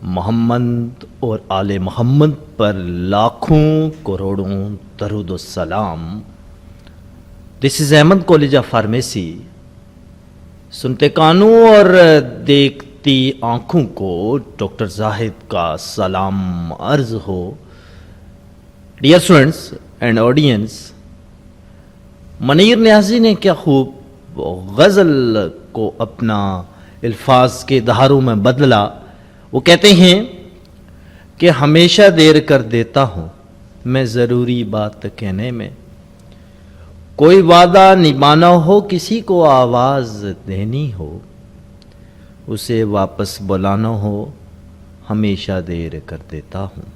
محمد اور آل محمد پر لاکھوں کروڑوں درود و سلام۔ دس از احمد کالج آف فارمیسی۔ سنتے کانوں اور دیکھتی آنکھوں کو ڈاکٹر زاہد کا سلام عرض ہو۔ Dear students and audience, Munir Niazi نے کیا خوب غزل کو اپنا الفاظ کے دھاروں میں بدلا۔ وہ کہتے ہیں کہ ہمیشہ دیر کر دیتا ہوں میں ضروری بات کہنے میں، کوئی وعدہ نبھانا ہو کسی کو آواز دینی ہو، اسے واپس بلانا ہو ہمیشہ دیر کر دیتا ہوں،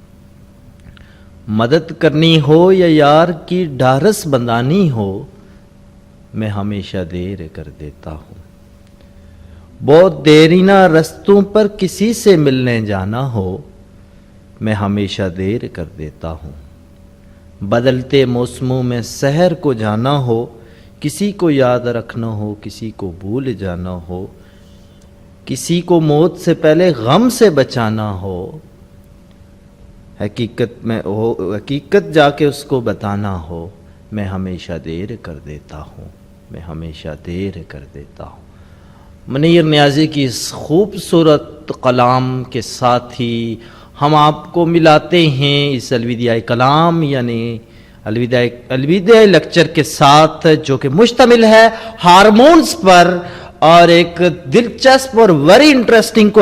مدد کرنی ہو یا یار کی ڈھارس بندانی ہو میں ہمیشہ دیر کر دیتا ہوں، بہت دیرینہ رستوں پر کسی سے ملنے جانا ہو میں ہمیشہ دیر کر دیتا ہوں، بدلتے موسموں میں سحر کو جانا ہو کسی کو یاد رکھنا ہو کسی کو بھول جانا ہو، کسی کو موت سے پہلے غم سے بچانا ہو، حقیقت جا کے اس کو بتانا ہو میں ہمیشہ دیر کر دیتا ہوں، میں ہمیشہ دیر کر دیتا ہوں۔ منیر نیازی کی اس خوبصورت کلام کے ساتھ ہی ہم آپ کو ملاتے ہیں اس الوداعی کلام یعنی الوداعی لیکچر کے ساتھ، جو کہ مشتمل ہے ہارمونز پر، اور ایک دلچسپ اور ویری انٹرسٹنگ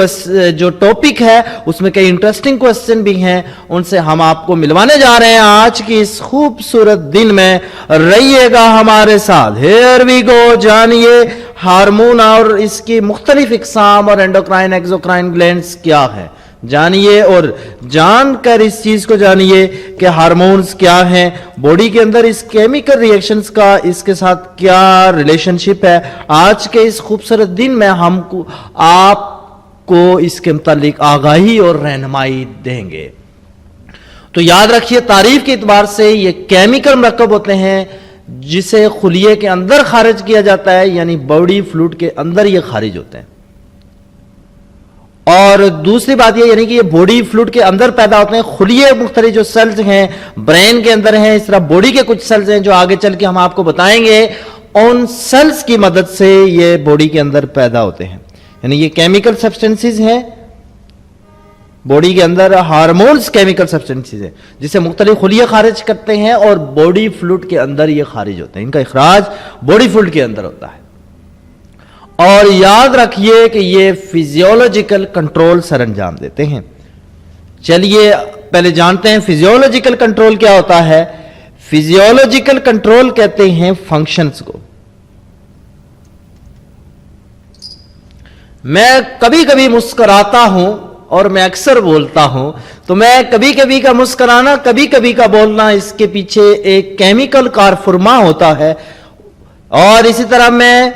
جو ٹاپک ہے اس میں کئی انٹرسٹنگ کوسچن بھی ہیں، ان سے ہم آپ کو ملوانے جا رہے ہیں آج کی اس خوبصورت دن میں۔ رہیے گا ہمارے ساتھ۔ Here we go. جانیے ہارمون اور اس کی مختلف اقسام اور اینڈوکرائن ایکزوکرائن گلینڈز کیا ہے، جانیے اور جان کر اس چیز کو جانیے کہ ہارمونز کیا ہیں، باڈی کے اندر اس کیمیکل ریئیکشنز کا اس کے ساتھ کیا ریلیشن شپ ہے۔ آج کے اس خوبصورت دن میں ہم آپ کو اس کے متعلق آگاہی اور رہنمائی دیں گے۔ تو یاد رکھیے تعریف کے اعتبار سے یہ کیمیکل مرکب ہوتے ہیں جسے خلیے کے اندر خارج کیا جاتا ہے، یعنی باڈی فلوئڈ کے اندر یہ خارج ہوتے ہیں۔ اور دوسری بات یہ یعنی کہ یہ باڈی فلوئڈ کے اندر پیدا ہوتے ہیں۔ خلیے مختلف جو سیلز ہیں برین کے اندر ہیں، اس طرح باڈی کے کچھ سیلز ہیں جو آگے چل کے ہم آپ کو بتائیں گے، ان سیلز کی مدد سے یہ باڈی کے اندر پیدا ہوتے ہیں، یعنی یہ کیمیکل سبسٹنسز ہیں باڈی کے اندر، ہارمونز کیمیکل سبسٹنسز ہیں جسے مختلف خلیے خارج کرتے ہیں اور باڈی فلوئڈ کے اندر یہ خارج ہوتے ہیں، ان کا اخراج باڈی فلوئڈ کے اندر ہوتا ہے۔ اور یاد رکھیے کہ یہ فزیولوجیکل کنٹرول سر انجام دیتے ہیں۔ چلیے پہلے جانتے ہیں فزیولوجیکل کنٹرول کیا ہوتا ہے۔ فزیولوجیکل کنٹرول کہتے ہیں فنکشنز کو۔ میں کبھی کبھی مسکراتا ہوں اور میں اکثر بولتا ہوں، تو میں کبھی کبھی کا مسکرانا کبھی کبھی کا بولنا اس کے پیچھے ایک کیمیکل کار فرما ہوتا ہے، اور اسی طرح میں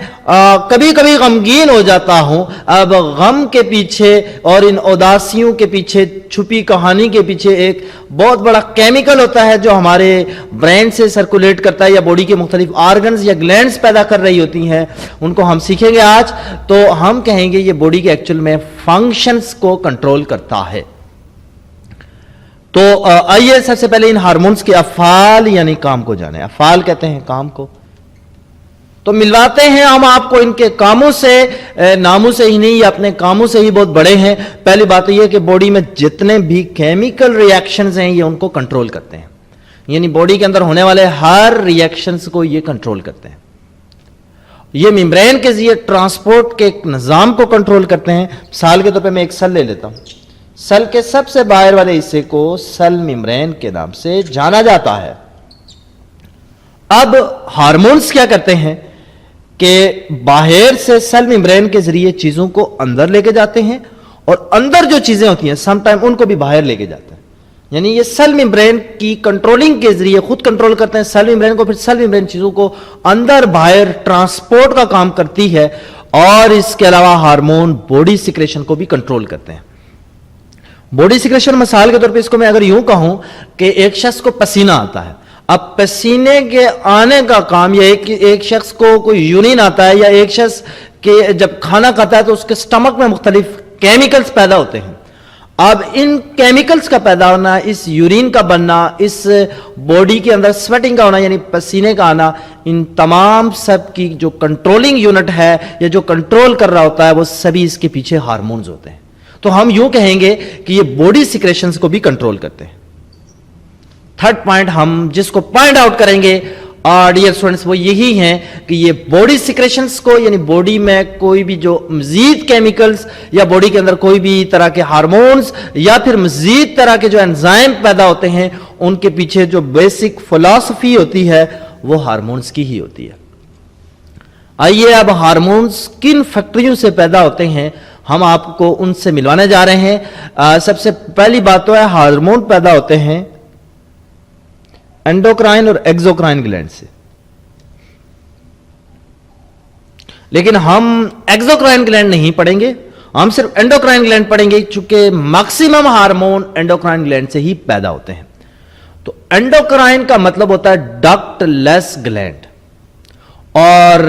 کبھی کبھی غمگین ہو جاتا ہوں۔ اب غم کے پیچھے اور ان اداسیوں کے پیچھے چھپی کہانی کے پیچھے ایک بہت بڑا کیمیکل ہوتا ہے جو ہمارے برین سے سرکولیٹ کرتا ہے یا باڈی کے مختلف آرگنز یا گلینڈز پیدا کر رہی ہوتی ہیں، ان کو ہم سیکھیں گے آج۔ تو ہم کہیں گے یہ باڈی کے ایکچول میں فنکشنز کو کنٹرول کرتا ہے۔ تو آئیے سب سے پہلے ان ہارمونز کے افعال یعنی کام کو جانیں۔ افعال کہتے ہیں کام کو، تو ملواتے ہیں ہم آپ کو ان کے کاموں سے، ناموں سے ہی نہیں، یہ اپنے کاموں سے ہی بہت بڑے ہیں۔ پہلی بات یہ ہے کہ باڈی میں جتنے بھی کیمیکل ریئیکشنز ہیں یہ ان کو کنٹرول کرتے ہیں، یعنی باڈی کے اندر ہونے والے ہر ریئیکشنز کو یہ کنٹرول کرتے ہیں۔ یہ ممبرین کے ذریعے ٹرانسپورٹ کے ایک نظام کو کنٹرول کرتے ہیں۔ مثال کے طور پہ میں ایک سیل لے لیتا ہوں، سیل کے سب سے باہر والے حصے کو سیل ممبرین کے نام سے جانا جاتا ہے۔ اب ہارمونز کیا کرتے ہیں کہ باہر سے سیل ممبرین کے ذریعے چیزوں کو اندر لے کے جاتے ہیں، اور اندر جو چیزیں ہوتی ہیں سم ٹائم ان کو بھی باہر لے کے جاتے ہیں، یعنی یہ سیل ممبرین کی کنٹرولنگ کے ذریعے خود کنٹرول کرتے ہیں سیل ممبرین کو، پھر سیل ممبرین چیزوں کو اندر باہر ٹرانسپورٹ کا کام کرتی ہے، اور اس کے علاوہ ہارمون باڈی سیکریشن کو بھی کنٹرول کرتے ہیں۔ باڈی سیکریشن مثال کے طور پہ اس کو میں اگر یوں کہوں کہ ایک شخص کو پسینہ آتا ہے، اب پسینے کے آنے کا کام، یا ایک شخص کو کوئی یونین آتا ہے، یا ایک شخص کے جب کھانا کھاتا ہے تو اس کے سٹمک میں مختلف کیمیکلز پیدا ہوتے ہیں۔ اب ان کیمیکلز کا پیدا ہونا, اس یورین کا بننا, اس باڈی کے اندر سویٹنگ کا ہونا یعنی پسینے کا آنا, ان تمام سب کی جو کنٹرولنگ یونٹ ہے یا جو کنٹرول کر رہا ہوتا ہے وہ سبھی اس کے پیچھے ہارمونز ہوتے ہیں. تو ہم یوں کہیں گے کہ یہ باڈی سیکریشنز کو بھی کنٹرول کرتے ہیں. تھرڈ پوائنٹ ہم جس کو پوائنٹ آؤٹ کریں گے ڈیئر اسٹوڈنٹس وہ یہی ہیں کہ یہ باڈی سیکریشنز کو یعنی باڈی میں کوئی بھی جو مزید کیمیکلز یا باڈی کے اندر کوئی بھی طرح کے ہارمونز یا پھر مزید طرح کے جو انزائم پیدا ہوتے ہیں ان کے پیچھے جو بیسک فلسفی ہوتی ہے وہ ہارمونز کی ہی ہوتی ہے. آئیے اب ہارمونز کن فیکٹریوں سے پیدا ہوتے ہیں ہم آپ کو ان سے ملوانے جا رہے ہیں. سب سے پہلی بات تو ہے ہارمون پیدا ہوتے ہیں اینڈوکرائن اور ایگزوکرائن گلینڈ سے, لیکن ہم ایگزوکرائن گلینڈ نہیں پڑھیں گے, ہم صرف اینڈوکرائن گلینڈ پڑھیں گے چونکہ میکسیمم ہارمون اینڈوکرائن گلینڈ سے ہی پیدا ہوتے ہیں. تو اینڈوکرائن کا مطلب ہوتا ہے ڈکٹ لیس گلینڈ, اور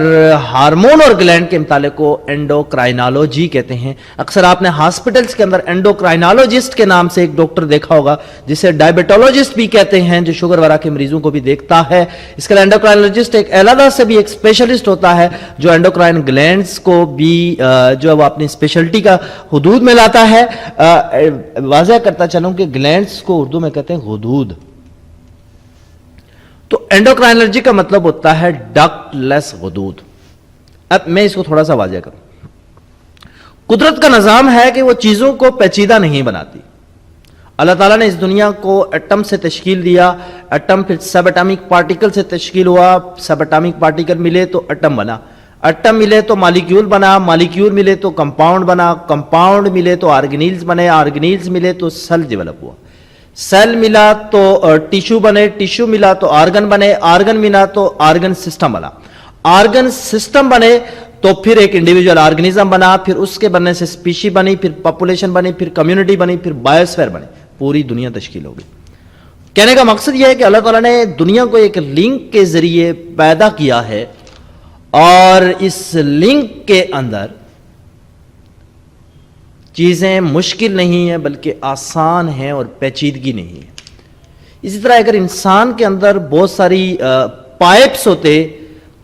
ہارمون اور گلینڈ کے متعلق کو اینڈوکرائنالوجی کہتے ہیں. اکثر آپ نے ہاسپٹلز کے اندر اینڈوکرائنالوجسٹ کے نام سے ایک ڈاکٹر دیکھا ہوگا جسے ڈائبیٹولوجسٹ بھی کہتے ہیں جو شوگر وغیرہ کے مریضوں کو بھی دیکھتا ہے. اس کے لیے اینڈوکرائنالوجسٹ ایک علیحدہ سے بھی ایک اسپیشلسٹ ہوتا ہے جو اینڈوکرائن گلینڈز کو بھی جو ہے وہ اپنی اسپیشلٹی کا حدود میں لاتا ہے. واضح کرتا چلوں کہ گلینڈز کو اردو میں کہتے ہیں غدود. تو اینڈوکرائنالوجی کا مطلب ہوتا ہے ڈکٹ لیس غدود. اب میں اس کو تھوڑا سا واضح کروں. قدرت کا نظام ہے کہ وہ چیزوں کو پیچیدہ نہیں بناتی. اللہ تعالیٰ نے اس دنیا کو ایٹم سے تشکیل دیا, ایٹم پھر سب ایٹامک پارٹیکل سے تشکیل ہوا, سب ایٹامک پارٹیکل ملے تو ایٹم بنا, ایٹم ملے تو مالیکیول بنا, مالیکیول ملے تو کمپاؤنڈ بنا, کمپاؤنڈ ملے تو آرگنیلز بنے, آرگنیلز ملے تو سیل ڈیولپ ہوا, سیل ملا تو ٹیشو بنے, ٹیشو ملا تو آرگن بنے, آرگن ملا تو آرگن سسٹم بنا, آرگن سسٹم بنے تو پھر ایک انڈیویجول آرگنیزم بنا, پھر اس کے بننے سے اسپیشی بنی, پھر پاپولیشن بنی, پھر کمیونٹی بنی, پھر بایوسفیر بنی, پوری دنیا تشکیل ہوگی. کہنے کا مقصد یہ ہے کہ اللہ تعالیٰ نے دنیا کو ایک لنک کے ذریعے پیدا کیا ہے اور اس لنک کے اندر چیزیں مشکل نہیں ہیں بلکہ آسان ہیں اور پیچیدگی نہیں ہے. اسی طرح اگر انسان کے اندر بہت ساری پائپس ہوتے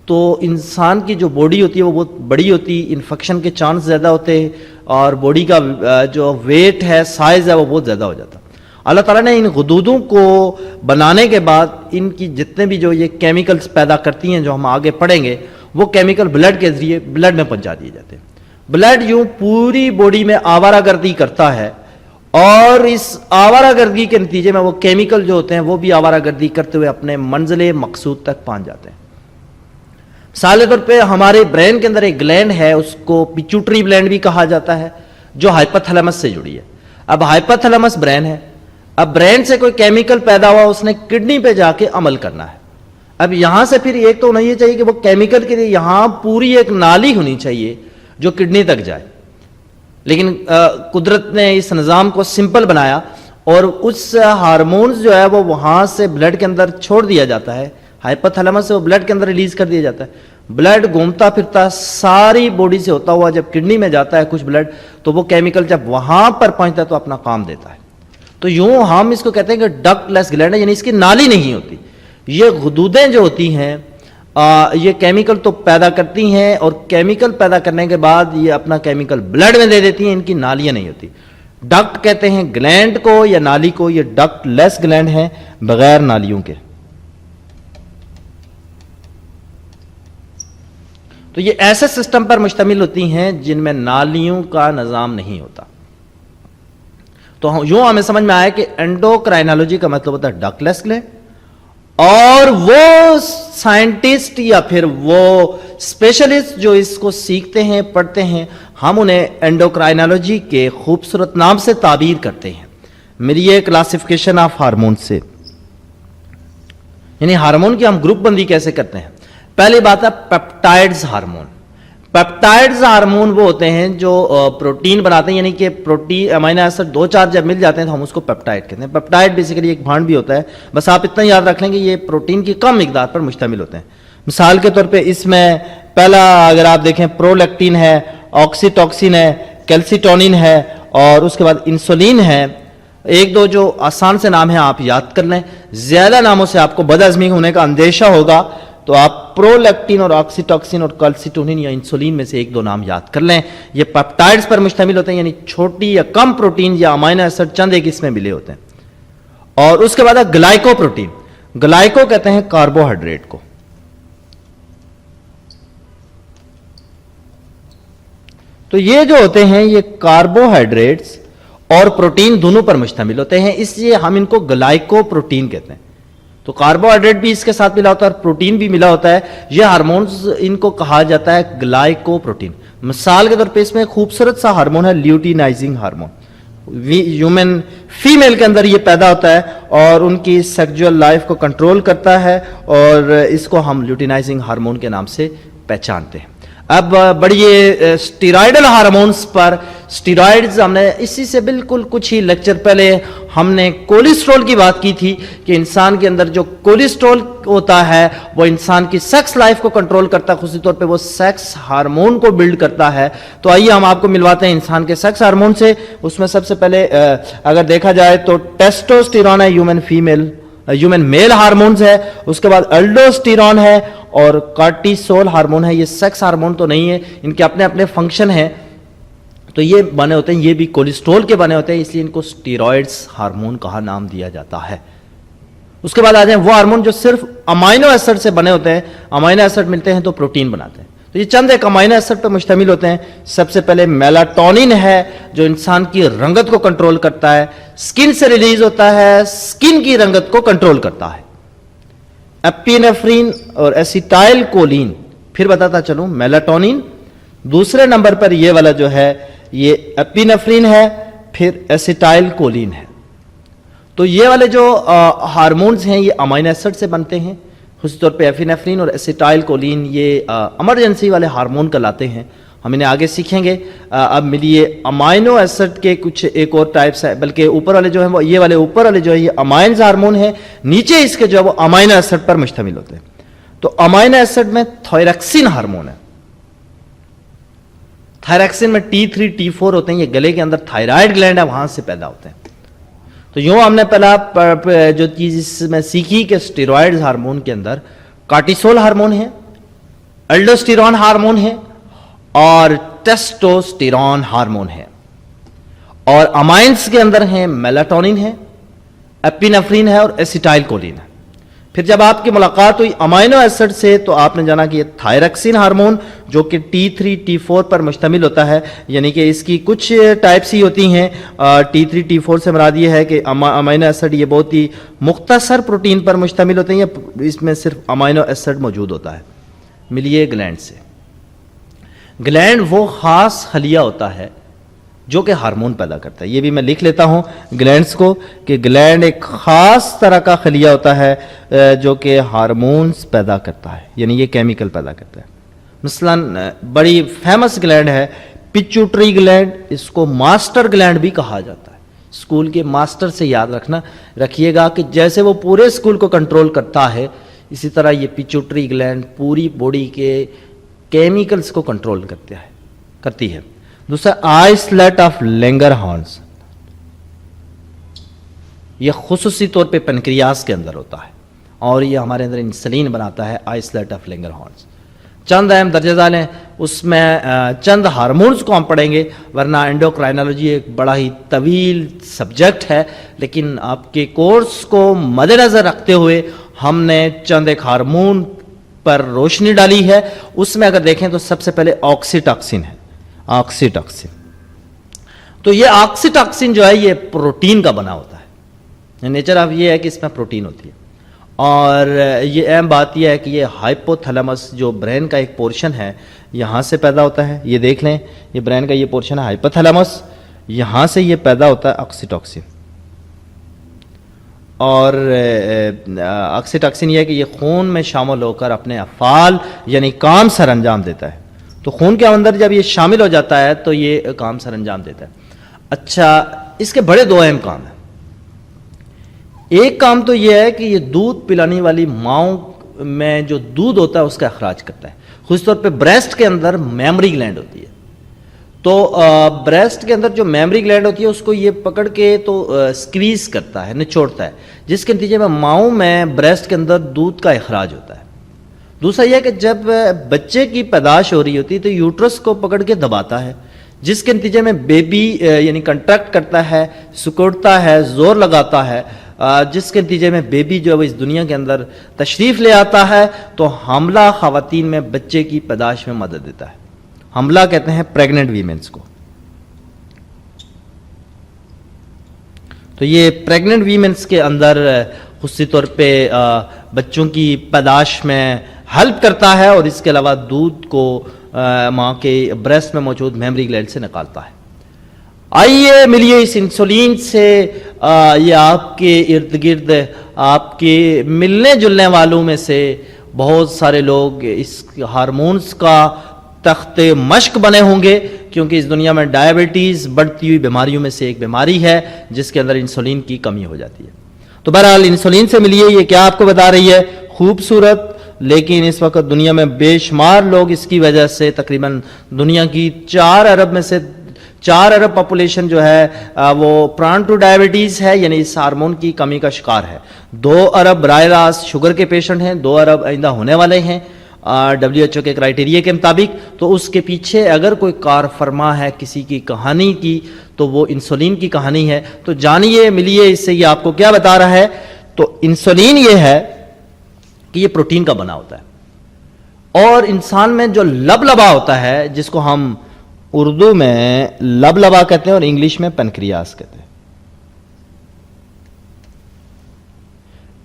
تو انسان کی جو باڈی ہوتی ہے وہ بہت بڑی ہوتی, انفیکشن کے چانس زیادہ ہوتے اور باڈی کا جو ویٹ ہے سائز ہے وہ بہت زیادہ ہو جاتا. اللہ تعالیٰ نے ان غدودوں کو بنانے کے بعد ان کی جتنے بھی جو یہ کیمیکلز پیدا کرتی ہیں جو ہم آگے پڑھیں گے وہ کیمیکل بلڈ کے ذریعے بلڈ میں پہنچا دیے جاتے ہیں. بلڈ یوں پوری باڈی میں آوارہ گردی کرتا ہے اور اس آوارہ گردی کے نتیجے میں وہ کیمیکل جو ہوتے ہیں وہ بھی آوارہ گردی کرتے ہوئے اپنے منزل مقصود تک پہنچ جاتے ہیں. مثال کے طور پہ ہمارے برین کے اندر ایک گلینڈ ہے, اس کو پیچوٹری گلینڈ بھی کہا جاتا ہے جو ہائپوتھیلیمس سے جڑی ہے. اب ہائپوتھیلیمس برین ہے, اب برین سے کوئی کیمیکل پیدا ہوا اس نے کڈنی پہ جا کے عمل کرنا ہے. اب یہاں سے پھر ایک تو ہونا یہ چاہیے کہ وہ کیمیکل کے لیے یہاں پوری ایک نالی ہونی چاہیے جو کڈنی تک جائے, لیکن قدرت نے اس نظام کو سمپل بنایا اور اس ہارمونز جو ہے وہ وہاں سے بلڈ کے اندر چھوڑ دیا جاتا ہے, ہائپوتھیلیمس سے وہ بلڈ کے اندر ریلیز کر دیا جاتا ہے. بلڈ گھومتا پھرتا ساری باڈی سے ہوتا ہوا جب کڈنی میں جاتا ہے کچھ بلڈ تو وہ کیمیکل جب وہاں پر پہنچتا ہے تو اپنا کام دیتا ہے. تو یوں ہم اس کو کہتے ہیں کہ ڈکٹ لیس گلینڈ ہے, یعنی اس کی نالی نہیں ہوتی. یہ غدودیں جو ہوتی ہیں یہ کیمیکل تو پیدا کرتی ہیں اور کیمیکل پیدا کرنے کے بعد یہ اپنا کیمیکل بلڈ میں دے دیتی ہیں, ان کی نالیاں نہیں ہوتی. ڈکٹ کہتے ہیں گلینڈ کو یا نالی کو, یہ ڈکٹ لیس گلینڈ ہے بغیر نالیوں کے. تو یہ ایسے سسٹم پر مشتمل ہوتی ہیں جن میں نالیوں کا نظام نہیں ہوتا. تو یوں ہمیں سمجھ میں آیا کہ اینڈوکرائنالوجی کا مطلب ہوتا ہے ڈکٹ لیس گلینڈ, اور وہ سائنٹسٹ یا پھر وہ اسپیشلسٹ جو اس کو سیکھتے ہیں پڑھتے ہیں ہم انہیں اینڈوکرائنالوجی کے خوبصورت نام سے تعبیر کرتے ہیں. میری یہ کلاسیفیکیشن آف ہارمون سے, یعنی ہارمون کی ہم گروپ بندی کیسے کرتے ہیں. پہلی بات ہے پیپٹائڈز ہارمون. پیپٹائڈز ہارمون وہ ہوتے ہیں جو پروٹین بناتے ہیں, یعنی کہ پروٹین امینو ایسڈ 2-4 جب مل جاتے ہیں تو ہم اس کو پیپٹائڈ کہتے ہیں. پیپٹائڈ بیسیکلی ایک بھانڈ بھی ہوتا ہے, بس آپ اتنا یاد رکھ لیں کہ یہ پروٹین کی کم مقدار پر مشتمل ہوتے ہیں. مثال کے طور پہ اس میں پہلا اگر آپ دیکھیں پرولیکٹین ہے, آکسیٹوکسن ہے, کیلسیٹونین ہے اور اس کے بعد انسولین ہے. ایک دو جو آسان سے نام ہیں آپ یاد کر لیں. زیادہ ناموں سے آپ کو بدہضمی ہونے کا اندیشہ ہوگا تو آپ پرولیکٹین اور آکسیٹوکسن اور کلسیٹونین یا انسولین میں سے ایک دو نام یاد کر لیں. یہ پیپٹائڈز پر مشتمل ہوتے ہیں، یعنی چھوٹی یا کم پروٹین یا امائنو ایسڈ چند ایک اس میں ملے ہوتے ہیں. اور اس کے بعد گلائکو پروٹین. گلائکو کہتے ہیں کاربوہائیڈریٹ کو. تو یہ جو ہوتے ہیں یہ کاربوہائیڈریٹس اور پروٹین دونوں پر مشتمل ہوتے ہیں، اس لیے ہم ان کو گلائکو پروٹین کہتے ہیں. تو کاربوہائیڈریٹ بھی اس کے ساتھ ملا ہوتا ہے اور پروٹین بھی ملا ہوتا ہے. یہ ہارمونز ان کو کہا جاتا ہے گلائکو پروٹین. مثال کے طور پہ اس میں خوبصورت سا ہارمون ہے لیوٹینائزنگ ہارمون. ہیومن فیمیل کے اندر یہ پیدا ہوتا ہے اور ان کی سیکسوئل لائف کو کنٹرول کرتا ہے اور اس کو ہم لیوٹینائزنگ ہارمون کے نام سے پہچانتے ہیں. اب بڑی اسٹیرائڈل ہارمونز پر اسٹیرائڈز ہم نے اسی سے بالکل کچھ ہی لیکچر پہلے ہم نے کولیسٹرول کی بات کی تھی کہ انسان کے اندر جو کولیسٹرول ہوتا ہے وہ انسان کی سیکس لائف کو کنٹرول کرتا ہے، خصوصی طور پہ وہ سیکس ہارمون کو بلڈ کرتا ہے. تو آئیے ہم آپ کو ملواتے ہیں انسان کے سیکس ہارمون سے. اس میں سب سے پہلے اگر دیکھا جائے تو ٹیسٹوسٹیرون ہے ہیومن میل ہارمونز ہے. اس کے بعد الڈوسٹیرون ہے اور کارٹیسول ہارمون ہے. یہ سیکس ہارمون تو نہیں ہے، ان کے اپنے اپنے فنکشن ہیں. تو یہ بنے ہوتے ہیں، یہ بھی کولیسٹرول کے بنے ہوتے ہیں، اس لیے ان کو اسٹیرائڈز ہارمون کہا نام دیا جاتا ہے. اس کے بعد آ جائیں وہ ہارمون جو صرف امائنو ایسڈ سے بنے ہوتے ہیں. امائنو ایسڈ ملتے ہیں تو پروٹین بناتے ہیں. تو یہ چند ایک امائنو ایسڈ پہ مشتمل ہوتے ہیں. سب سے پہلے میلاٹونین ہے جو انسان کی رنگت کو کنٹرول کرتا ہے، سکن سے ریلیز ہوتا ہے، سکن کی رنگت کو کنٹرول کرتا ہے. ایپینیفرین اور ایسیٹائل کولین. پھر بتاتا چلوں، میلاٹونین دوسرے نمبر پر یہ والا جو ہے یہ ایپینیفرین ہے، پھر ایسیٹائل کولین ہے. تو یہ والے جو ہارمونز ہیں یہ امائنو ایسڈ سے بنتے ہیں. خصوصی طور پہ ایپینیفرین اور ایسیٹائل کولین یہ ایمرجنسی والے ہارمون کہلاتے ہیں. ہم انہیں آگے سیکھیں گے. اب ملیے امائنو ایسڈ کے کچھ ایک اور ٹائپس ہیں، بلکہ اوپر والے جو ہیں وہ یہ والے اوپر والے جو ہے یہ امائنز ہارمون ہیں، نیچے اس کے جو ہے وہ امائنو ایسڈ پر مشتمل ہوتے ہیں. تو امائنو ایسڈ میں تھائرکسین ہارمون ہے. تھائرکسین میں T3 T4 ہوتے ہیں. یہ گلے کے اندر تھائرائڈ گلینڈ ہے، وہاں سے پیدا ہوتے ہیں. تو یوں ہم نے پہلا جو چیز اس میں سیکھی کہ اسٹیرائڈز ہارمون کے اندر کارٹیسول ہارمون ہے، الڈوسٹیرون ہارمون ہے اور ٹیسٹوسٹیرون ہارمون ہے. اور امائنس کے اندر ہیں میلاٹونین ہے، ایپینیفرین ہے اور ایسیٹائل کولین ہے. پھر جب آپ کی ملاقات ہوئی امائنو ایسڈ سے تو آپ نے جانا کہ یہ تھائرکسین ہارمون جو کہ T3 T4 پر مشتمل ہوتا ہے، یعنی کہ اس کی کچھ ٹائپس ہی ہوتی ہیں. T3 T4 سے مراد یہ ہے کہ امائنو ایسڈ یہ بہت ہی مختصر پروٹین پر مشتمل ہوتے ہیں، اس میں صرف امائنو ایسڈ موجود ہوتا ہے. ملیے گلینڈ سے. گلینڈ وہ خاص خلیہ ہوتا ہے جو کہ ہارمون پیدا کرتا ہے. یہ بھی میں لکھ لیتا ہوں گلینڈز کو کہ گلینڈ ایک خاص طرح کا خلیہ ہوتا ہے جو کہ ہارمونز پیدا کرتا ہے، یعنی یہ کیمیکل پیدا کرتا ہے. مثلا بڑی فیمس گلینڈ ہے پیچوٹری گلینڈ. اس کو ماسٹر گلینڈ بھی کہا جاتا ہے. اسکول کے ماسٹر سے یاد رکھیے گا کہ جیسے وہ پورے اسکول کو کنٹرول کرتا ہے، اسی طرح یہ پیچوٹری گلینڈ پوری باڈی کے کیمیکلز کو کنٹرول کرتی ہے. دوسرا آئسلیٹ آف لینگرہانز، یہ خصوصی طور پہ پنکریاس کے اندر ہوتا ہے اور یہ ہمارے اندر انسولین بناتا ہے. آئسلیٹ آف لینگرہانز چند اہم درجہ ذیل ہیں، اس میں چند ہارمونز کو ہم پڑھیں گے، ورنہ انڈوکرائنالوجی ایک بڑا ہی طویل سبجیکٹ ہے. لیکن آپ کے کورس کو مد نظر رکھتے ہوئے ہم نے چند ایک ہارمون پر روشنی ڈالی ہے. اس میں اگر دیکھیں تو سب سے پہلے آکسیٹاکسن ہے. آکسیٹاکسن تو یہ آکسیٹاکسن جو ہے یہ پروٹین کا بنا ہوتا ہے. نیچر آف یہ ہے کہ اس میں پروٹین ہوتی ہے. اور یہ اہم بات یہ ہے کہ یہ ہائپوتھیلمس جو برین کا ایک پورشن ہے یہاں سے پیدا ہوتا ہے. یہ دیکھ لیں یہ برین کا یہ پورشن ہے ہائپوتھیلمس، یہاں سے یہ پیدا ہوتا ہے آکسیٹاکسن. اور آکسیٹاکسن یہ ہے کہ یہ خون میں شامل ہو کر اپنے افعال یعنی کام سر انجام دیتا ہے. تو خون کے اندر جب یہ شامل ہو جاتا ہے تو یہ کام سر انجام دیتا ہے. اچھا، اس کے بڑے دو اہم کام ہیں. ایک کام تو یہ ہے کہ یہ دودھ پلانے والی ماؤں میں جو دودھ ہوتا ہے اس کا اخراج کرتا ہے. خصوص طور پہ بریسٹ کے اندر میمری گلینڈ ہوتی ہے. تو بریسٹ کے اندر جو میمری گلینڈ ہوتی ہے اس کو یہ پکڑ کے تو سکویز کرتا ہے, نچوڑتا ہے, جس کے نتیجے میں ماؤں میں بریسٹ کے اندر دودھ کا اخراج ہوتا ہے. دوسرا یہ کہ جب بچے کی پیدائش ہو رہی ہوتی ہے تو یوٹرس کو پکڑ کے دباتا ہے, جس کے نتیجے میں بیبی یعنی کنٹریکٹ کرتا ہے, سکڑتا ہے, زور لگاتا ہے, جس کے نتیجے میں بیبی جو ہے وہ اس دنیا کے اندر تشریف لے آتا ہے. تو حاملہ خواتین میں بچے کی پیدائش میں مدد دیتا ہے. حاملہ کہتے ہیں پریگننٹ ویمنس کو. تو یہ پریگننٹ ویمنس کے اندر خصوصی طور پہ بچوں کی پیدائش میں ہیلپ کرتا ہے, اور اس کے علاوہ دودھ کو ماں کے بریسٹ میں موجود میمری گلینڈ سے نکالتا ہے. آئیے ملیے اس انسولین سے. یہ آپ کے ارد گرد آپ کے ملنے جلنے والوں میں سے بہت سارے لوگ اس ہارمونز کا تخت مشق بنے ہوں گے, کیونکہ اس دنیا میں ڈائبٹیز بڑھتی ہوئی بیماریوں میں سے ایک بیماری ہے جس کے اندر انسولین کی کمی ہو جاتی ہے. تو بہرحال انسولین سے ملیے. یہ کیا آپ کو بتا رہی ہے؟ خوبصورت, لیکن اس وقت دنیا میں بے شمار لوگ اس کی وجہ سے تقریباً دنیا کی 4 ارب میں سے 4 ارب پاپولیشن جو ہے وہ پران ٹو ڈائبٹیز ہے, یعنی اس ہارمون کی کمی کا شکار ہے. 2 ارب براہ راست شوگر کے پیشنٹ ہیں, 2 ارب آئندہ ہونے والے ہیں WHO کے کرائٹیریا کے مطابق. تو اس کے پیچھے اگر کوئی کار فرما ہے کسی کی کہانی کی تو وہ انسولین کی کہانی ہے. تو جانیے ملیے اس سے یہ آپ کو کیا بتا رہا ہے. تو انسولین یہ ہے کہ یہ پروٹین کا بنا ہوتا ہے, اور انسان میں جو لبلبا ہوتا ہے جس کو ہم اردو میں لبلبا کہتے ہیں اور انگلش میں پنکریاس کہتے ہیں.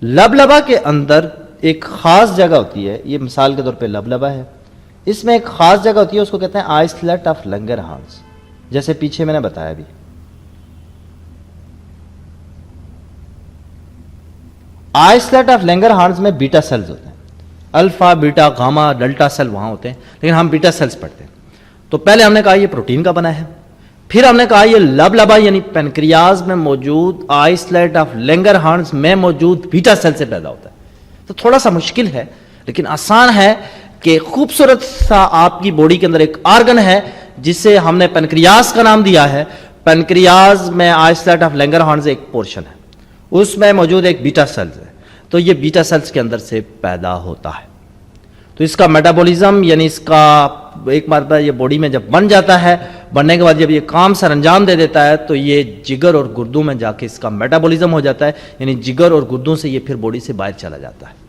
لبلبا کے اندر ایک خاص جگہ ہوتی ہے, یہ مثال کے طور پہ لبلبا ہے, اس میں ایک خاص جگہ ہوتی ہے, اس کو کہتے ہیں آئسلیٹ آف لنگرہانس, جیسے پیچھے میں نے بتایا بھی. آئسلیٹ آف لنگرہانس میں بیٹا سیلز ہوتے ہیں, alpha beta gamma delta cell وہاں ہوتے ہیں, لیکن ہم بیٹا سیلز پڑھتے ہیں. تو پہلے ہم نے کہا یہ پروٹین کا بنا ہے, پھر ہم نے کہا یہ لبلبا یعنی پینکریاز میں موجود آئسلیٹ آف لنگرہانس میں موجود بیٹا سیل سے پیدا ہوتا ہے. تو تھوڑا سا مشکل ہے لیکن آسان ہے کہ خوبصورت سا آپ کی باڈی کے اندر ایک آرگن ہے جسے ہم نے پینکریاز کا نام دیا ہے. پینکریاز میں آئسلیٹ آف لنگرہانس ایک پورشن ہے, اس میں موجود ایک بیٹا سیلز ہے. تو یہ بیٹا سیلز کے اندر سے پیدا ہوتا ہے. تو اس کا میٹابولزم یعنی اس کا ایک مرتبہ یہ باڈی میں جب بن جاتا ہے, بننے کے بعد جب یہ کام سر انجام دے دیتا ہے تو یہ جگر اور گردوں میں جا کے اس کا میٹابولزم ہو جاتا ہے, یعنی جگر اور گردوں سے یہ پھر باڈی سے باہر چلا جاتا ہے.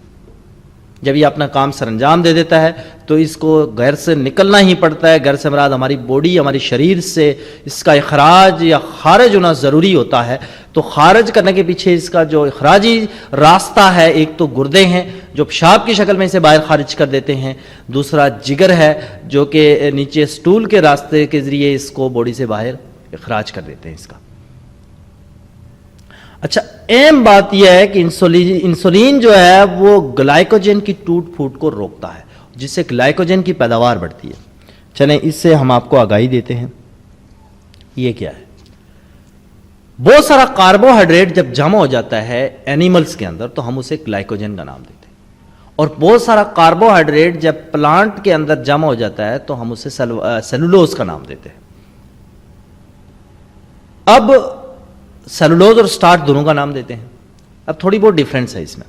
جب یہ اپنا کام سر انجام دے دیتا ہے تو اس کو گھر سے نکلنا ہی پڑتا ہے. گھر سے مراد ہماری باڈی, ہماری شریر سے اس کا اخراج یا خارج ہونا ضروری ہوتا ہے. تو خارج کرنے کے پیچھے اس کا جو اخراجی راستہ ہے, ایک تو گردے ہیں جو پیشاب کی شکل میں اسے باہر خارج کر دیتے ہیں, دوسرا جگر ہے جو کہ نیچے سٹول کے راستے کے ذریعے اس کو باڈی سے باہر اخراج کر دیتے ہیں اس کا. اچھا, اہم بات یہ ہے کہ انسولین جو ہے وہ گلائکوجن کی ٹوٹ پھوٹ کو روکتا ہے, جس سے گلائکوجن کی پیداوار بڑھتی ہے. چلیں اس سے ہم آپ کو آگاہی دیتے ہیں. یہ کیا ہے؟ بہت سارا کاربوہائیڈریٹ جب جمع ہو جاتا ہے اینیملز کے اندر تو ہم اسے گلائکوجن کا نام دیتے ہیں, اور بہت سارا کاربوہائیڈریٹ جب پلانٹ کے اندر جمع ہو جاتا ہے تو ہم اسے سیلولوز کا نام دیتے ہیں. اب سیلولوز اور سٹارچ دونوں کا نام دیتے ہیں. اب تھوڑی بہت ڈیفرنس ہے اس میں.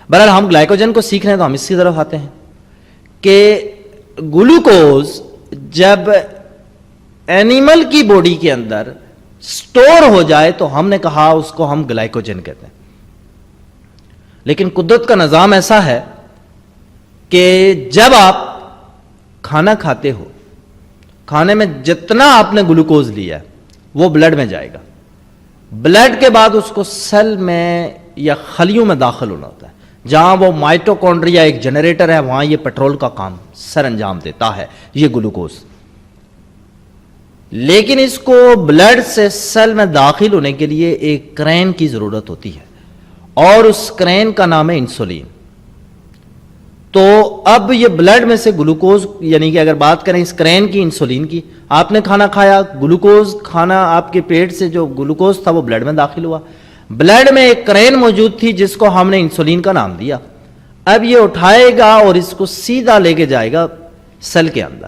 بہرحال ہم گلائکوجن کو سیکھ رہے ہیں تو ہم اس کی طرف آتے ہیں کہ گلوکوز جب اینیمل کی باڈی کے اندر سٹور ہو جائے تو ہم نے کہا اس کو ہم گلائکوجن کہتے ہیں. لیکن قدرت کا نظام ایسا ہے کہ جب آپ کھانا کھاتے ہو, کھانے میں جتنا آپ نے گلوکوز لیا ہے وہ بلڈ میں جائے گا. بلڈ کے بعد اس کو سیل میں یا خلیوں میں داخل ہونا ہوتا ہے, جہاں وہ مائٹوکونڈریا ایک جنریٹر ہے, وہاں یہ پیٹرول کا کام سر انجام دیتا ہے یہ گلوکوز. لیکن اس کو بلڈ سے سیل میں داخل ہونے کے لیے ایک کرین کی ضرورت ہوتی ہے, اور اس کرین کا نام ہے انسولین. تو اب یہ بلڈ میں سے گلوکوز, یعنی کہ اگر بات کریں اس کرین کی, انسولین کی, آپ نے کھانا کھایا, گلوکوز کھانا آپ کے پیٹ سے جو گلوکوز تھا وہ بلڈ میں داخل ہوا. بلڈ میں ایک کرین موجود تھی جس کو ہم نے انسولین کا نام دیا. اب یہ اٹھائے گا اور اس کو سیدھا لے کے جائے گا سیل کے اندر.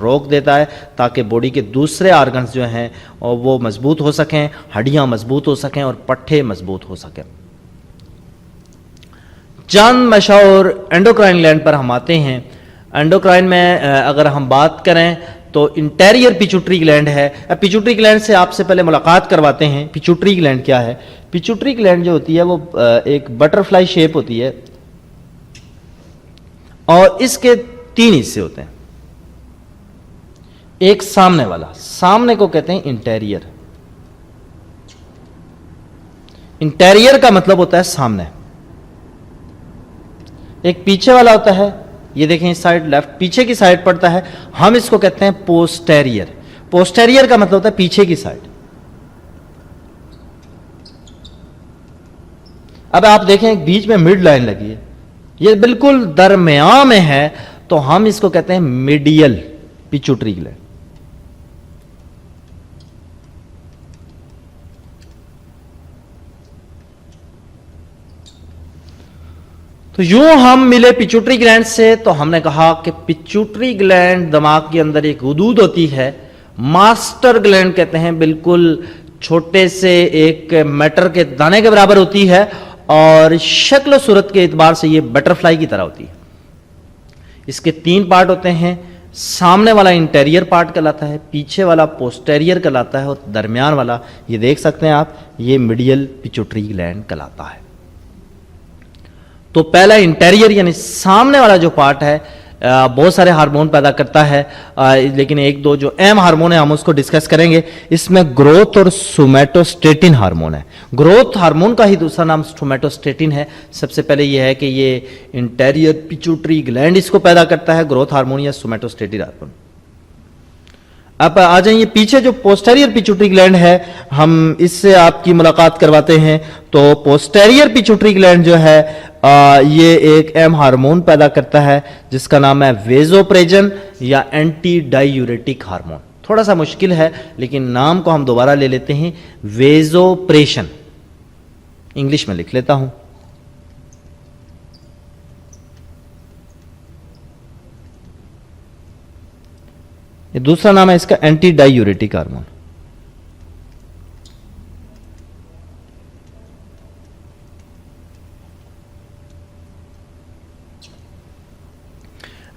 روک دیتا ہے تاکہ باڈی کے دوسرے آرگنز جو ہیں وہ مضبوط ہو سکیں، ہڈیاں مضبوط ہو سکیں اور پٹھے مضبوط ہو سکیں۔ چند مشہور اینڈوکرائن گلینڈ پر ہم آتے ہیں۔ اینڈوکرائن میں اگر ہم بات کریں تو انٹیریئر پیچوٹری گلینڈ ہے۔ پیچوٹری گلینڈ سے آپ سے پہلے ملاقات کرواتے ہیں۔ پیچوٹری گلینڈ کیا ہے؟ پیچوٹری گلینڈ جو ہوتی ہے وہ ایک بٹرفلائی شیپ ہوتی ہے اور اس کے 3 حصے ہوتے ہیں۔ ایک سامنے والا، سامنے کو کہتے ہیں انٹیریئر۔ انٹیریئر کا مطلب ہوتا ہے سامنے۔ ایک پیچھے والا ہوتا ہے، یہ دیکھیں اس سائڈ لیفٹ پیچھے کی سائڈ پڑتا ہے، ہم اس کو کہتے ہیں پوسٹیریئر۔ پوسٹیریئر کا مطلب ہوتا ہے پیچھے کی سائڈ۔ اب آپ دیکھیں ایک بیچ میں مڈ لائن لگی ہے، یہ بالکل درمیان میں ہے، تو ہم اس کو کہتے ہیں میڈیل پیچوٹری گلینڈ۔ تو یوں ہم ملے پیچوٹری گلینڈ سے، تو ہم نے کہا کہ پیچوٹری گلینڈ دماغ کے اندر ایک حدود ہوتی ہے، ماسٹر گلینڈ کہتے ہیں، بالکل چھوٹے سے ایک میٹر کے دانے کے برابر ہوتی ہے اور شکل و صورت کے اعتبار سے یہ بٹرفلائی کی طرح ہوتی ہے۔ اس کے 3 پارٹ ہوتے ہیں، سامنے والا انٹیریئر پارٹ کہلاتا ہے، پیچھے والا پوسٹیریئر کہلاتا ہے اور درمیان والا یہ دیکھ سکتے ہیں آپ، یہ میڈیل پیچوٹری گلینڈ کہلاتا ہے۔ تو پہلا انٹیریئر یعنی سامنے والا جو پارٹ ہے بہت سارے ہارمون پیدا کرتا ہے، لیکن 1-2 جو اہم ہارمون ہیں ہم اس کو ڈسکس کریں گے۔ اس میں گروتھ اور سومیٹوسٹیٹن ہارمون ہے۔ گروتھ ہارمون کا ہی دوسرا نام سومیٹوسٹیٹن ہے۔ سب سے پہلے یہ ہے کہ یہ انٹیریئر پیچوٹری گلینڈ اس کو پیدا کرتا ہے، گروتھ ہارمون یا سومیٹوسٹیٹن ہارمون۔ اب آ جائیں، یہ پیچھے جو پوسٹیریئر پیچوٹری گلینڈ ہے ہم اس سے آپ کی ملاقات کرواتے ہیں۔ تو پوسٹیریئر پیچوٹری گلینڈ جو ہے یہ ایک اہم ہارمون پیدا کرتا ہے جس کا نام ہے ویزوپریجن یا اینٹی ڈائی یوریٹک ہارمون۔ تھوڑا سا مشکل ہے لیکن نام کو ہم دوبارہ لے لیتے ہیں، ویزوپریشن، انگلش میں لکھ لیتا ہوں۔ یہ دوسرا نام ہے اس کا اینٹی ڈائی یوریٹک ہارمون۔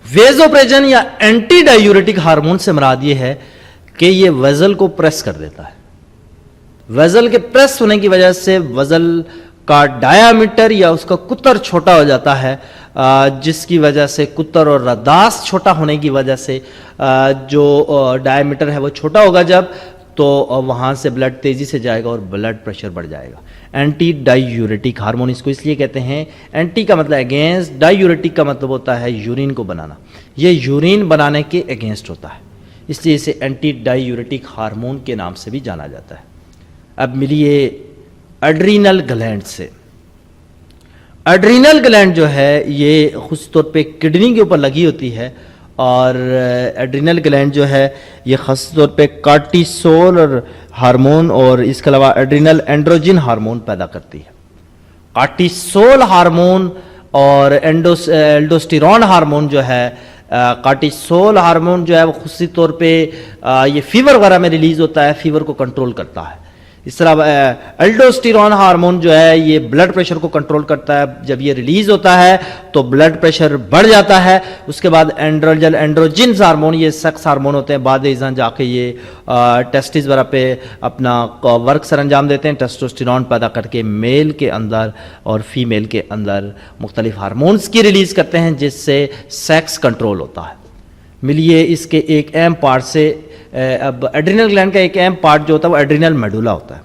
ویزوپریجن یا اینٹی ڈائی یوریٹک ہارمون سے مراد یہ ہے کہ یہ وزل کو پریس کر دیتا ہے۔ وزل کے پریس ہونے کی وجہ سے وزل کا ڈایامیٹر یا اس کا قطر چھوٹا ہو جاتا ہے، جس کی وجہ سے قطر اور رداس چھوٹا ہونے کی وجہ سے جو ڈایامیٹر ہے وہ چھوٹا ہوگا جب، تو وہاں سے بلڈ تیزی سے جائے گا اور بلڈ پریشر بڑھ جائے گا۔ اینٹی ڈائی یوریٹک ہارمون اس کو اس لیے کہتے ہیں، اینٹی کا مطلب اگینسٹ، ڈائی یوریٹک کا مطلب ہوتا ہے یورین کو بنانا، یہ یورین بنانے کے اگینسٹ ہوتا ہے، اس لیے اسے اینٹی ڈائی یوریٹک ہارمون کے نام سے بھی جانا جاتا ہے۔ اب ملیے ایڈرینل گلینڈ سے۔ ایڈرینل گلینڈ جو ہے یہ خاص طور پہ کڈنی کے اوپر لگی ہوتی ہے، اور ایڈرینل گلینڈ جو ہے یہ خاص طور پہ کارٹیسول اور ہارمون اور اس کے علاوہ ایڈرینل اینڈروجن ہارمون پیدا کرتی ہے۔ کارٹیسول ہارمون اور الڈوسٹیرون ہارمون جو ہے، کارٹیسول ہارمون جو ہے وہ خصوصی طور پہ یہ فیور وغیرہ میں ریلیز ہوتا ہے، فیور کو کنٹرول کرتا ہے۔ اس طرح الڈوسٹیرون ہارمون جو ہے یہ بلڈ پریشر کو کنٹرول کرتا ہے، جب یہ ریلیز ہوتا ہے تو بلڈ پریشر بڑھ جاتا ہے۔ اس کے بعد اینڈروجنز ہارمون، یہ سیکس ہارمون ہوتے ہیں، بعد ازاں جا کے یہ ٹیسٹس وغیرہ پہ اپنا ورک سر انجام دیتے ہیں، ٹیسٹوسٹیرون پیدا کر کے میل کے اندر اور فیمیل کے اندر مختلف ہارمونز کی ریلیز کرتے ہیں جس سے سیکس کنٹرول ہوتا ہے۔ ملیے اس کے ایک اہم پارٹ سے۔ اب ایڈرینل گلینڈ کا ایک اہم پارٹ جو ہوتا ہے وہ ایڈرینل میڈولا ہوتا ہے۔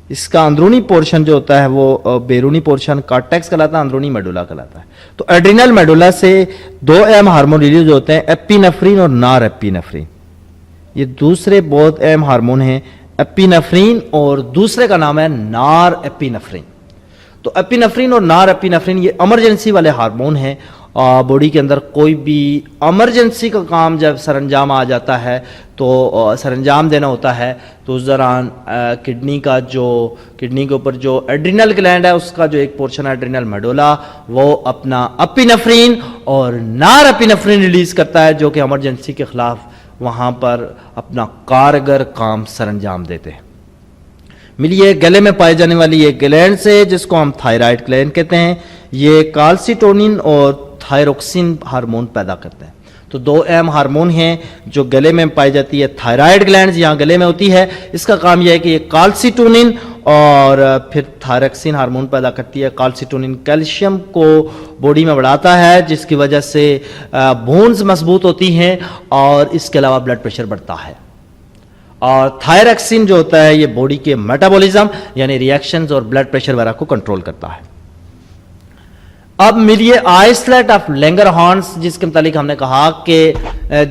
اس کا اندرونی پورشن جو ہوتا ہے وہ بیرونی پورشن کارٹیکس کہلاتا ہے، اندرونی میڈولا کہلاتا ہے۔ تو ایڈرینل میڈولا سے 2 اہم ہارمون ریلیز ہوتے ہیں، ایپینیفرین اور نار ایپینیفرین۔ یہ دوسرے بہت اہم ہارمون ہیں، ایپینیفرین اور دوسرے کا نام ہے نار ایپینیفرین۔ تو ایپینیفرین اور نار ایپینیفرین یہ ایمرجنسی والے ہارمون ہیں۔ باڈی کے اندر کوئی بھی ایمرجنسی کا کام جب سر انجام آ جاتا ہے تو سر انجام دینا ہوتا ہے، تو اس دوران کڈنی کے اوپر جو ایڈرینل گلینڈ ہے اس کا جو ایک پورشن ہے ایڈرینل میڈولا، وہ اپنا ایپینیفرین اور نار ایپینیفرین ریلیز کرتا ہے جو کہ ایمرجنسی کے خلاف وہاں پر اپنا کارگر کام سر انجام دیتے ہیں۔ ملیے گلے میں پائے جانے والی ایک گلینڈ سے جس کو ہم تھائرائڈ گلینڈ کہتے ہیں، یہ کالسیٹونین اور تھائروکسین ہارمون پیدا کرتے ہیں۔ تو دو اہم ہارمون ہیں جو گلے میں پائی جاتی ہے، تھائرائڈ گلینڈز یہاں گلے میں ہوتی ہے، اس کا کام یہ ہے کہ یہ کالسیٹونین اور پھر تھائروکسین ہارمون پیدا کرتی ہے۔ کالسیٹونین کیلشیم کو باڈی میں بڑھاتا ہے جس کی وجہ سے بونز مضبوط ہوتی ہیں اور اس کے علاوہ بلڈ پریشر بڑھتا ہے، اور تھائروکسین جو ہوتا ہے یہ باڈی کے میٹابولزم یعنی ریئیکشنز اور بلڈ پریشر وغیرہ کو کنٹرول کرتا ہے۔ اب ملیے آئسلیٹ آف لینگرہانس، جس کے متعلق ہم نے کہا کہ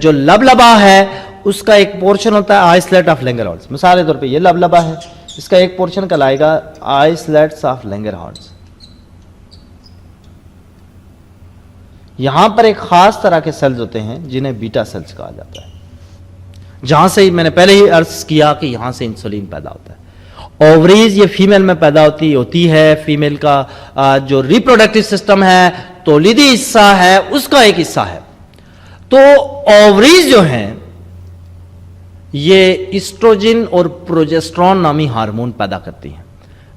جو لبلبا ہے اس کا ایک پورشن ہوتا ہے آئسلیٹ آف لینگرہانس۔ مثال کے طور پہ یہ لبلبا ہے، اس کا ایک پورشن کہلائے گا آئسلیٹس آف لینگرہانس۔ یہاں پر ایک خاص طرح کے سیلز ہوتے ہیں جنہیں بیٹا سیلز کہا جاتا ہے، جہاں سے میں نے پہلے ہی عرض کیا کہ یہاں سے انسولین پیدا ہوتا ہے۔ اووریز یہ فیمیل میں پیدا ہوتی ہے، فیمیل کا جو ریپروڈکٹیو سسٹم ہے، تولیدی حصہ ہے، اس کا ایک حصہ ہے۔ تو اووریز جو ہیں یہ ایسٹروجن اور پروجسٹرون نامی ہارمون پیدا کرتی ہیں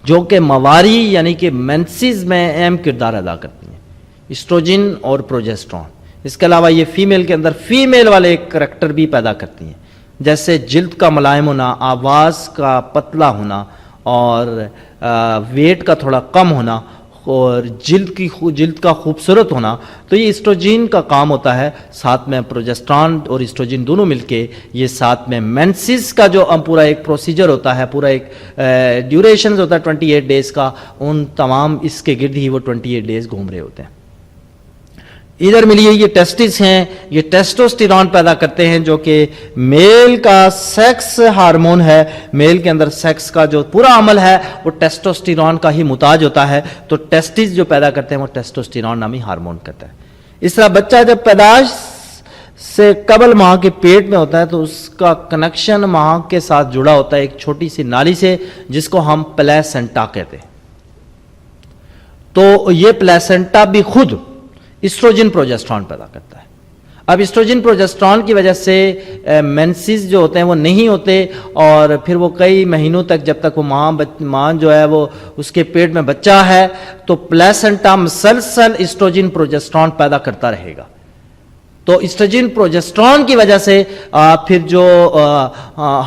جو کہ مواری یعنی کہ مینسز میں اہم کردار ادا کرتی ہیں، ایسٹروجن اور پروجسٹرون۔ اس کے علاوہ یہ فیمیل کے اندر فیمیل والے ایک کریکٹر بھی پیدا کرتی ہیں، جیسے جلد کا ملائم ہونا، آواز کا پتلا ہونا اور ویٹ کا تھوڑا کم ہونا اور جلد کا خوبصورت ہونا۔ تو یہ ایسٹروجن کا کام ہوتا ہے، ساتھ میں پروجسٹرون اور ایسٹروجن دونوں مل کے یہ ساتھ میں مینسز کا جو پورا ایک پروسیجر ہوتا ہے، پورا ایک ڈیوریشنز ہوتا ہے 28 ڈیز کا، ان تمام اس کے گرد ہی وہ 28 ڈیز گھوم رہے ہوتے ہیں۔ ادھر ملیے یہ ٹیسٹس ہیں، یہ ٹیسٹوسٹیرون پیدا کرتے ہیں جو کہ میل کا سیکس ہارمون ہے۔ میل کے اندر سیکس کا جو پورا عمل ہے وہ ٹیسٹوسٹیرون کا ہی محتاج ہوتا ہے، تو ٹیسٹس جو پیدا کرتے ہیں وہ ٹیسٹوسٹیرون نامی ہارمون کرتا ہے۔ اس طرح بچہ جب پیدائش سے قبل ماں کے پیٹ میں ہوتا ہے تو اس کا کنیکشن ماں کے ساتھ جڑا ہوتا ہے ایک چھوٹی سی نالی سے جس کو ہم پلیسنٹا کہتے ہیں۔ تو یہ پلیسنٹا بھی خود ایسٹروجن پروجسٹرون پیدا کرتا ہے۔ اب ایسٹروجن پروجسٹرون کی وجہ سے مینسز جو ہوتے ہیں وہ نہیں ہوتے، اور پھر وہ کئی مہینوں تک جب تک وہ ماں جو ہے وہ اس کے پیٹ میں بچہ ہے تو پلیسنٹا مسلسل ایسٹروجن پروجسٹرون پیدا کرتا رہے گا۔ تو ایسٹروجن پروجسٹرون کی وجہ سے پھر جو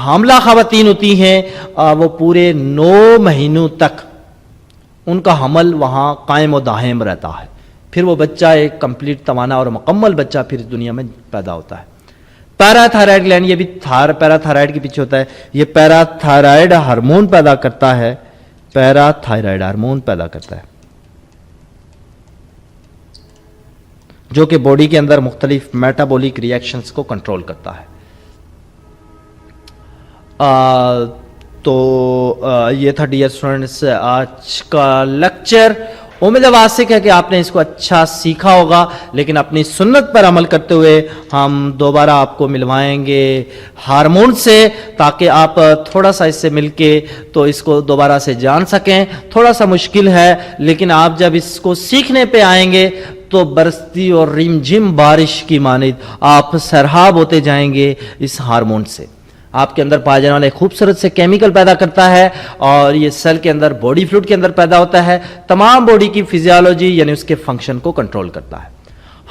حاملہ خواتین ہوتی ہیں وہ پورے 9 مہینوں تک ان کا حمل وہاں قائم و دائم رہتا ہے، پھر وہ بچہ ایک کمپلیٹ توانا اور مکمل بچہ پھر دنیا میں پیدا ہوتا ہے۔ پیرا تھائرائڈ گلینڈ، یہ بھی پیرا تھائرائڈ کے پیچھے ہوتا ہے، یہ پیرا تھائرائڈ ہارمون پیدا کرتا ہے، پیرا تھائرائڈ ہارمون پیدا کرتا ہے جو کہ باڈی کے اندر مختلف میٹابولک ریئیکشنز کو کنٹرول کرتا ہے۔ تو یہ تھا ڈیئر اسٹوڈنٹس آج کا لیکچر۔ امید واسق ہے کہ آپ نے اس کو اچھا سیکھا ہوگا، لیکن اپنی سنت پر عمل کرتے ہوئے ہم دوبارہ آپ کو ملوائیں گے ہارمون سے، تاکہ آپ تھوڑا سا اس سے مل کے تو اس کو دوبارہ سے جان سکیں۔ تھوڑا سا مشکل ہے، لیکن آپ جب اس کو سیکھنے پہ آئیں گے تو برستی اور رم جھم بارش کی مانند آپ سرحاب ہوتے جائیں گے اس ہارمون سے۔ آپ کے اندر پائے جانے والے خوبصورت سے کیمیکل پیدا کرتا ہے، اور یہ سیل کے اندر باڈی فلوئڈ کے اندر پیدا ہوتا ہے، تمام باڈی کی فزیالوجی یعنی اس کے فنکشن کو کنٹرول کرتا ہے۔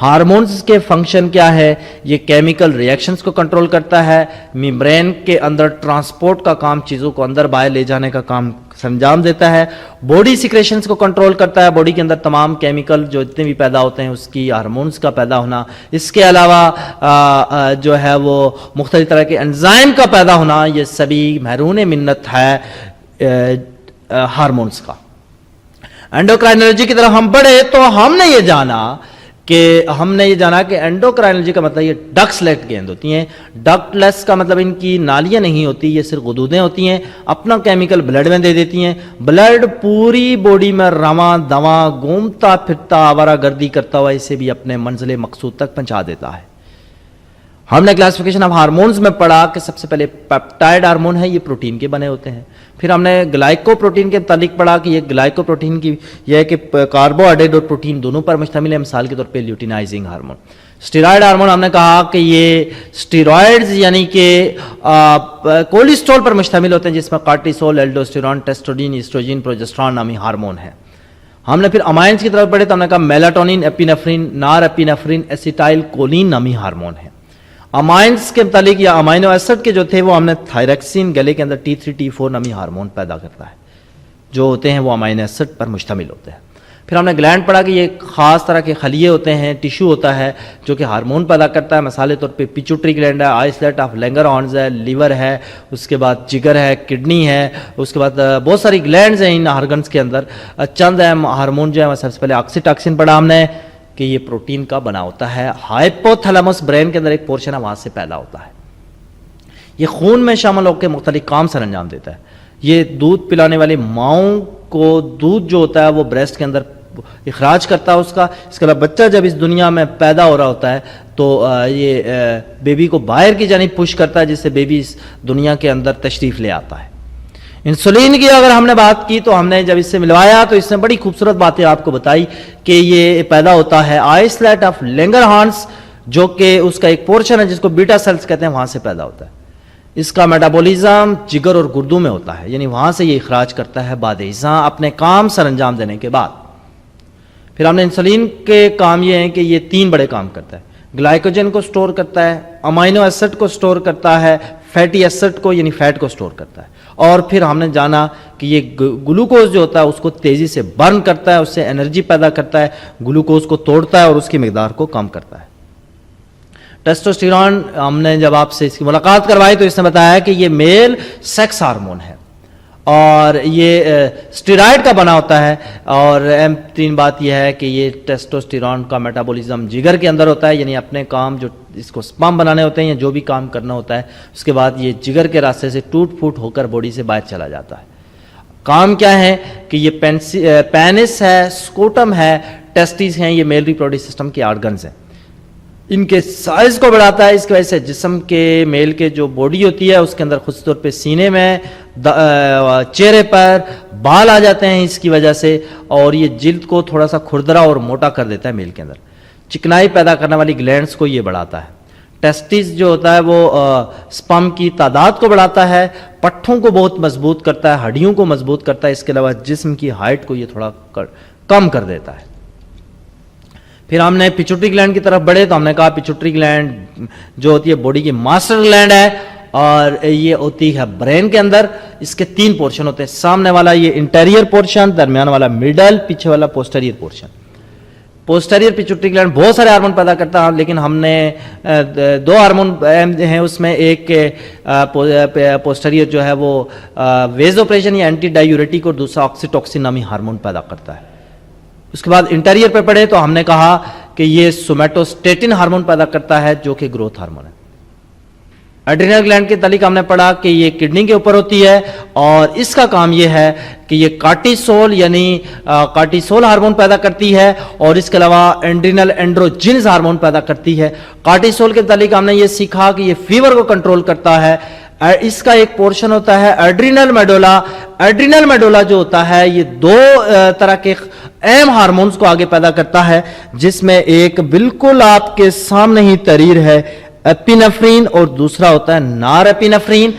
ہارمونز کے فنکشن کیا ہے؟ یہ کیمیکل ریئیکشنز کو کنٹرول کرتا ہے، میمبرین کے اندر ٹرانسپورٹ کا کام، چیزوں کو اندر باہر لے جانے کا کام انجام دیتا ہے، باڈی سیکریشنز کو کنٹرول کرتا ہے، باڈی کے اندر تمام کیمیکل جو جتنے بھی پیدا ہوتے ہیں اس کی ہارمونز کا پیدا ہونا، اس کے علاوہ جو ہے وہ مختلف طرح کے انزائم کا پیدا ہونا، یہ سبھی محرون منت ہے ہارمونز کا۔ اینڈوکرائنولوجی کی طرف ہم بڑھے تو ہم نے یہ جانا کہ اینڈوکرائنولوجی کا مطلب یہ ڈکس لیس گیند ہوتی ہیں۔ ڈکٹ لیس کا مطلب ان کی نالیاں نہیں ہوتی، یہ صرف غدودیں ہوتی ہیں، اپنا کیمیکل بلڈ میں دے دیتی ہیں، بلڈ پوری باڈی میں رواں دواں گھومتا پھرتا آوارہ گردی کرتا ہوا اسے بھی اپنے منزل مقصود تک پہنچا دیتا ہے۔ ہم نے کلاسیفیکیشن آف ہارمونز میں پڑھا کہ سب سے پہلے پیپٹائڈ ہارمون ہے، یہ پروٹین کے بنے ہوتے ہیں. پھر ہم نے گلائکو پروٹین کے متعلق پڑھا کہ یہ گلائکو پروٹین کی یہ ہے کہ کاربوہائیڈریٹ اور پروٹین دونوں پر مشتمل ہے، مثال کے طور پہ لیوٹینائزنگ ہارمون. اسٹیرائڈ ہارمون ہم نے کہا کہ یہ اسٹیرائڈز یعنی کہ کولیسٹرول پر مشتمل ہوتے ہیں، جس میں کارٹیسول، الڈوسٹیرون، ٹیسٹوڈین، ایسٹروجن، پروجسٹرون نامی ہارمون ہیں. ہم نے پھر امائنز کی طرف پڑھے تو ہم نے کہا میلاٹونین، ایپینیفرین، نار ایپینیفرین، ایسیٹائل کولین نامی ہارمون ہیں. امائنز کے متعلق یا امائنو ایسڈ کے جو تھے وہ ہم نے تھائریکسین گلے کے اندر T3 T4 نامی ہارمون پیدا کرتا ہے، جو ہوتے ہیں وہ امائنو ایسڈ پر مشتمل ہوتے ہیں. پھر ہم نے گلینڈ پڑھا کہ یہ خاص طرح کے خلیے ہوتے ہیں، ٹیشو ہوتا ہے جو کہ ہارمون پیدا کرتا ہے، مثال طور پہ پیچوٹری گلینڈ ہے، آئسلیٹ آف لینگرہانز ہے، لیور ہے، اس کے بعد جگر ہے، کڈنی ہے، اس کے بعد بہت ساری گلینڈز ہیں ان آرگنز کے اندر. چند اہم ہارمون جو ہے سب سے پہلے آکسیٹاکسن پڑھا ہم نے کہ یہ پروٹین کا بنا ہوتا ہے، ہائپوتھیلمس برین کے اندر ایک پورشن ہے وہاں سے پیدا ہوتا ہے. یہ خون میں شامل ہو کے مختلف کام سر انجام دیتا ہے. یہ دودھ پلانے والی ماؤں کو دودھ جو ہوتا ہے وہ بریسٹ کے اندر اخراج کرتا ہے اس کا. اس کے علاوہ بچہ جب اس دنیا میں پیدا ہو رہا ہوتا ہے تو یہ بیبی کو باہر کی جانب پش کرتا ہے، جس سے بیبی اس دنیا کے اندر تشریف لے آتا ہے. انسولین کی اگر ہم نے بات کی تو ہم نے جب اس سے ملوایا تو اس نے بڑی خوبصورت باتیں آپ کو بتائی کہ یہ پیدا ہوتا ہے آئسلیٹ آف لینگرہانز، جو کہ اس کا ایک پورشن ہے جس کو بیٹا سیلز کہتے ہیں، وہاں سے پیدا ہوتا ہے. اس کا میٹابولزم جگر اور گردوں میں ہوتا ہے، یعنی وہاں سے یہ اخراج کرتا ہے بعد ازاں اپنے کام سر انجام دینے کے بعد. پھر ہم نے انسولین کے کام یہ ہیں کہ یہ 3 بڑے کام کرتا ہے. گلائکوجن کو سٹور کرتا ہے، امائنو ایسڈ کو سٹور کرتا ہے، فیٹی ایسڈ کو یعنی فیٹ کو سٹور کرتا ہے. اور پھر ہم نے جانا کہ یہ گلوکوز جو ہوتا ہے اس کو تیزی سے برن کرتا ہے، اس سے انرجی پیدا کرتا ہے، گلوکوز کو توڑتا ہے اور اس کی مقدار کو کم کرتا ہے. ٹیسٹوسٹیرون ہم نے جب آپ سے اس کی ملاقات کروائی تو اس نے بتایا کہ یہ میل سیکس ہارمون ہے اور یہ اسٹیرائڈ کا بنا ہوتا ہے. اور اہم ترین بات یہ ہے کہ یہ ٹیسٹوسٹیرون کا میٹابولزم جگر کے اندر ہوتا ہے، یعنی اپنے کام جو اس کو سپرم بنانے ہوتے ہیں یا جو بھی کام کرنا ہوتا ہے اس کے بعد یہ جگر کے راستے سے ٹوٹ پھوٹ ہو کر باڈی سے باہر چلا جاتا ہے. کام کیا ہے کہ یہ پینس ہے، سکوٹم ہے، ٹیسٹیز ہیں، یہ میل ریپروڈکٹیو سسٹم کے آرگنز ہیں. ان کے سائز کو بڑھاتا ہے، اس کی وجہ سے جسم کے میل کے جو باڈی ہوتی ہے اس کے اندر خصوص طور پہ سینے میں، چہرے پر بال آ جاتے ہیں اس کی وجہ سے، اور یہ جلد کو تھوڑا سا کھردرا اور موٹا کر دیتا ہے. میل کے اندر چکنائی پیدا کرنے والی گلینڈز کو یہ بڑھاتا ہے. ٹیسٹیز جو ہوتا ہے وہ سپرم کی تعداد کو بڑھاتا ہے، پٹھوں کو بہت مضبوط کرتا ہے، ہڈیوں کو مضبوط کرتا ہے، اس کے علاوہ جسم کی ہائٹ کو یہ تھوڑا کم کر دیتا ہے. پھر ہم نے پیچوٹری گلینڈ کی طرف بڑھے تو ہم نے کہا پیچوٹری گلینڈ جو ہوتی ہے باڈی کی ماسٹر گلینڈ ہے اور یہ ہوتی ہے برین کے اندر. اس کے 3 پورشن ہوتے ہیں، سامنے والا یہ انٹیریئر پورشن، درمیان والا مڈل، پیچھے والا پوسٹیریئر پورشن. پوسٹیریئر پیچوٹری گلینڈ بہت سارے ہارمون پیدا کرتا ہے، لیکن ہم نے 2 ہارمون ہیں اس میں. ایک پوسٹیریئر جو ہے وہ ویزوپریشن یا اینٹی ڈائیوریٹک اور دوسرا آکسیٹوکسن نامی ہارمون پیدا کرتا ہے. اس کے بعد انٹیریئر پہ پڑھے تو ہم نے کہا کہ یہ سومیٹوسٹیٹن ہارمون پیدا کرتا ہے جو کہ گروتھ ہارمون ہے. ایڈرینل گلینڈ کے تعلق ہم نے پڑھا کہ یہ کڈنی کے اوپر ہوتی ہے اور اس کا کام یہ ہے کہ یہ کارٹیسول یعنی کارٹیسول ہارمون پیدا کرتی ہے اور اس کے علاوہ اینڈرینل اینڈروجنز ہارمون پیدا کرتی ہے. کارٹیسول کے تعلق ہم نے یہ سیکھا کہ یہ فیور کو کنٹرول کرتا ہے. اس کا ایک پورشن ہوتا ہے ایڈرینل میڈولا. ایڈرینل میڈولا جو ہوتا ہے یہ 2 طرح کے اہم ہارمونز کو آگے پیدا کرتا ہے، جس میں ایک بالکل آپ کے سامنے ہی تحریر ہے ایپینیفرین اور دوسرا ہوتا ہے نار ایپینیفرین.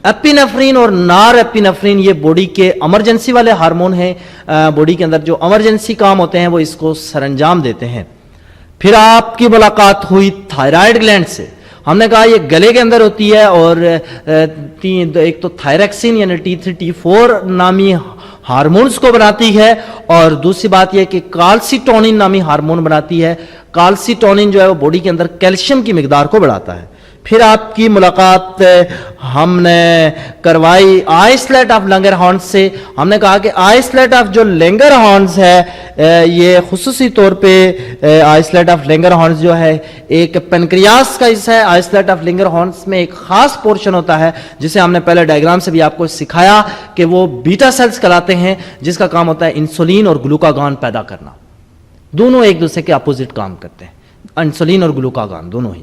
ایپینیفرین اور نار ایپینیفرین یہ باڈی کے ایمرجنسی والے ہارمون ہیں، باڈی کے اندر جو ایمرجنسی کام ہوتے ہیں وہ اس کو سر انجام دیتے ہیں. پھر آپ کی ملاقات ہوئی تھائرائیڈ گلینڈ سے. ہم نے کہا یہ گلے کے اندر ہوتی ہے اور ایک تو تھائریکسین یعنی T3 T4 نامی ہارمونز کو بناتی ہے اور دوسری بات یہ کہ کالسیٹونین نامی ہارمون بناتی ہے. کالسیٹونین جو ہے وہ باڈی کے اندر کیلشیم کی مقدار کو بڑھاتا ہے. پھر آپ کی ملاقات ہم نے کروائی آئسلیٹ آف لینگرہانز سے. ہم نے کہا کہ آئسلیٹ آف جو لینگرہانز ہے یہ خصوصی طور پہ آئسلیٹ آف لینگرہانز جو ہے ایک پینکریاس کا حصہ ہے. آئسلیٹ آف لینگرہانز میں ایک خاص پورشن ہوتا ہے جسے ہم نے پہلے ڈائیگرام سے بھی آپ کو سکھایا کہ وہ بیٹا سیلز کہلاتے ہیں، جس کا کام ہوتا ہے انسولین اور گلوکاگون پیدا کرنا. دونوں ایک دوسرے کے اپوزٹ کام کرتے ہیں، انسولین اور گلوکاگون دونوں ہی.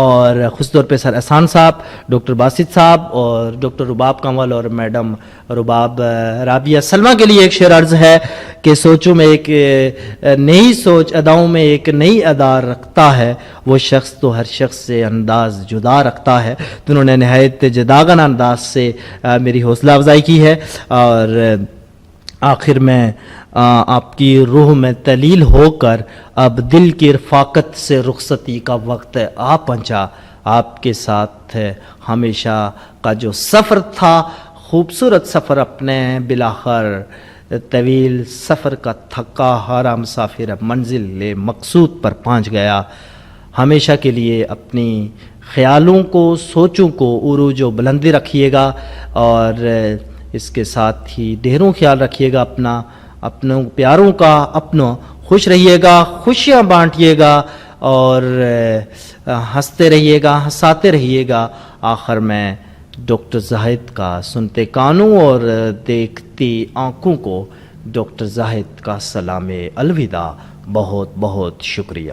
اور خصوص طور پہ سر احسان صاحب، ڈاکٹر باسط صاحب اور ڈاکٹر رباب کنول اور میڈم رباب رابعہ سلمہ کے لیے ایک شعر عرض ہے کہ سوچوں میں ایک نئی سوچ، اداؤں میں ایک نئی ادا رکھتا ہے، وہ شخص تو ہر شخص سے انداز جدا رکھتا ہے۔ تو انہوں نے نہایت جداگانہ انداز سے میری حوصلہ افزائی کی ہے، اور آخر میں آپ کی روح میں تلیل ہو کر اب دل کی رفاقت سے رخصتی کا وقت آ پہنچا۔ آپ کے ساتھ ہمیشہ کا جو سفر تھا، خوبصورت سفر اپنے بالآخر طویل سفر کا تھکا ہارا مسافر اب منزل مقصود پر پہنچ گیا۔ ہمیشہ کے لیے اپنی خیالوں کو، سوچوں کو عروج و بلندی رکھیے گا، اور اس کے ساتھ ہی ڈھیروں خیال رکھیے گا اپنوں پیاروں کا، اپنوں خوش رہیے گا، خوشیاں بانٹیے گا، اور ہنستے رہیے گا، ہنساتے رہیے گا۔ آخر میں ڈاکٹر زاہد کا سنتے کانوں اور دیکھتی آنکھوں کو ڈاکٹر زاہد کا سلام الوداع۔ بہت بہت شکریہ۔